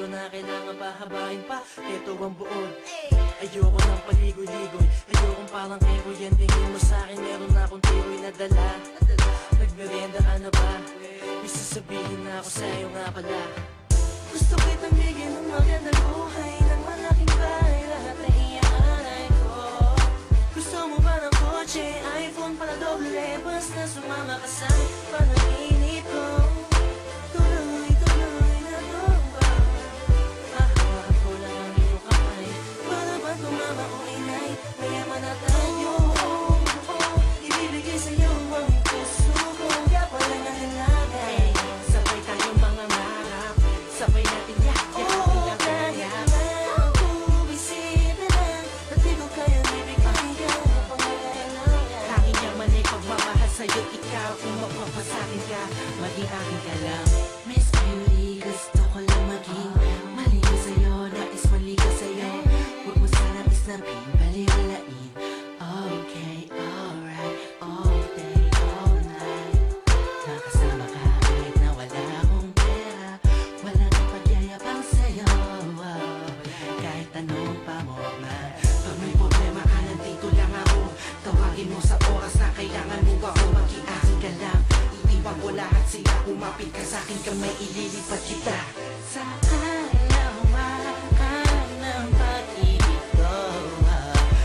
sa'yo na kailangan pahabain pa. Ito ang buod. Ayoko ng paligoy-ligoy, ayokong parang kekoy. Yan tingin mo sa'kin, meron akong tiroy na dala. Nagmerienda ka na ba? May sasabihin na ako sa'yo nga pala. Gusto kitang bigyan ng magandang buhay, ng malaking bahay, lahat na iyaanay ko. Gusto mo ba ng kotse, iPhone pala doble, basta sumama ka sa'kin, panaginip ko. Tuloy-tuloy na tumba, hahawakan ko lang ang iyong kamay, para ba tumama o inay, mayaman na tayo. Ibibigay sa'yo ang puso ko, kaya pala nga nilagay. Sabay tayong mga ngarap, sabay natin yak-yak ilang kaya. Ako bisita lang, at di ko kaya ibigay ang pangalayanan. Tanging yaman ay pagmamahal sa'yo't ikaw, kung mapapasakin ka, maging akin ka lang. Miss Beauty, gusto ko lang maging mali ka sa'yo, nais mali ka sa'yo. Huwag mo sanang isnapin, baliwalain. Okay, alright, all day, all night. Nakasama ka kahit na wala akong pera, wala nang pagyayabang sa'yo. Kahit anong pamorma, pag may problema ka, nandito lang ako. Tawagin mo sa oras na kailangan mo ako, maging akin ka lang. Iiwan ko lahat sila, umapit ka sa'kin, kamay ililipat kita. Sa halawakan ng pag-ibig ko,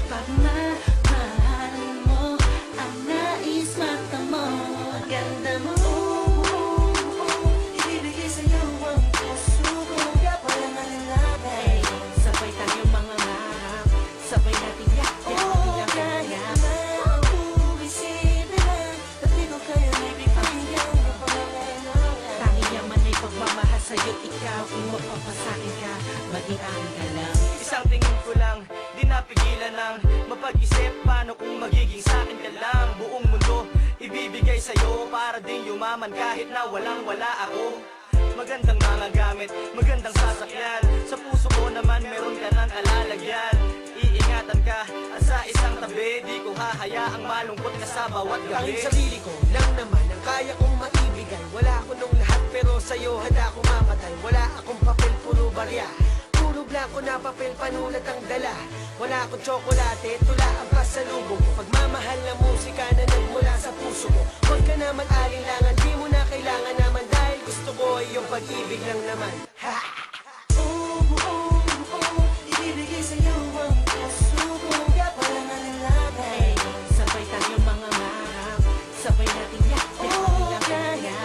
pagmamahal mo, ang nais mata mo, ang ganda mo. Ibibigay sa'yo ang puso ko, kaya pala nga nilagay. Sabay tayong mga ngarap, sabay natin yak-yak ilang kaya. Ako bisita lang, at di ko kaya ibigay ang pangalayanan. Tanging yaman ay pagmamahal sa'yo't ikaw, kung mapapasakin ka, maging akin ka lang. Isang tingin ko lang, di napigilan ng mapag-isip paano kung magiging sa'kin ka lang. Buong mundo, ibibigay sa'yo para din yumaman kahit na walang-wala ako. Magandang mga gamit, magandang sasakyan, sa puso ko naman meron ka ng kalalagyan. Iingatan ka at sa isang tabi, di ko hahayaang malungkot ka sa bawat gabi. Tanging sarili ko lang naman ang kaya kong maibigay. Wala ko nung lahat pero sa'yo handa akong mamatay. Wala akong papel, puro barya, puro blanco na papel, panulat ang dala. Wala akong tsokolate, tula ang pasalubong ko. Pagmamahal na musika na nagmula sa puso ko. Huwag ka na mag-alinlangan, di mo na kailangan naman, dahil gusto ko ay yung pag-ibig lang naman. Ha! Ibibigay sa'yo ang puso ko, kaya pala nga nilagay. Sabay tayong mga ngarap, sabay natin yak-yak ilang kaya.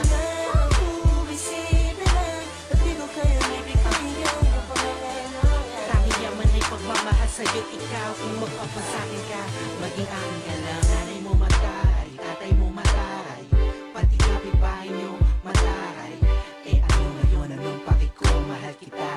Ako bisita lang, at di ko kaya ibigay ang pangalayanan. Tanging yaman ay pagmamahal sa'yo't ikaw, kung magpapasakin ka, maging akin ka lang. Nanay mo mataray, tatay mo mataray, pati kapitbahay nyo mataray. Eh ano ngayon, anong paki ko, mahal kita,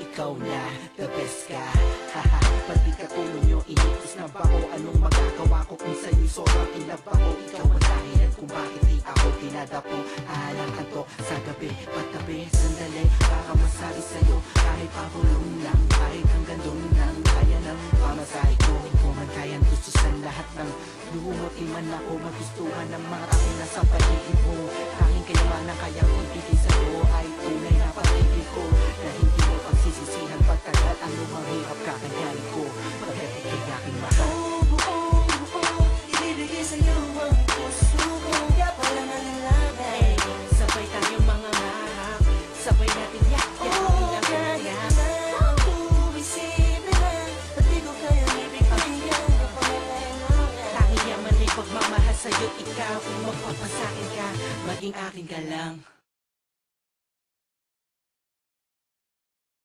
ikaw na, the best ka. Haha, pati katulong nyo, initis na ba ko? Anong magagawa ko kung sa'yo'y sobrang inlove ako? Ikaw ang dahilan kung bakit di ako tinadapo. Alang kanto sa gabi, patabi, sandali, baka masabi sa'yo, kahit pabulong lang, kahit hanggang doon lang, kaya ng pamasahe ko. Kung man kayang gusto sa lahat ng lumot, iman ako magustuhan ng mga tao na sa paligid mo. Tanging kayamanan kayang ibigay sa'yo ay tunay na pag-ibig ko, na hindi mo pagsisisihan pagkagat ang lumang hirap kakayanin ko. Pagdating kay aking mahal, ibibigay sa'yo ang puso ko, kaya pala nga nilagay. Sabay tayong mga ngarap, sabay natin yak-yak ilang kaya. Ako bisita lang, at di ko kaya ibigay ang pangalayanan. Tanging yaman ay pagmamahal sa'yo't ikaw, kung magpapasakin ka, maging akin ka lang.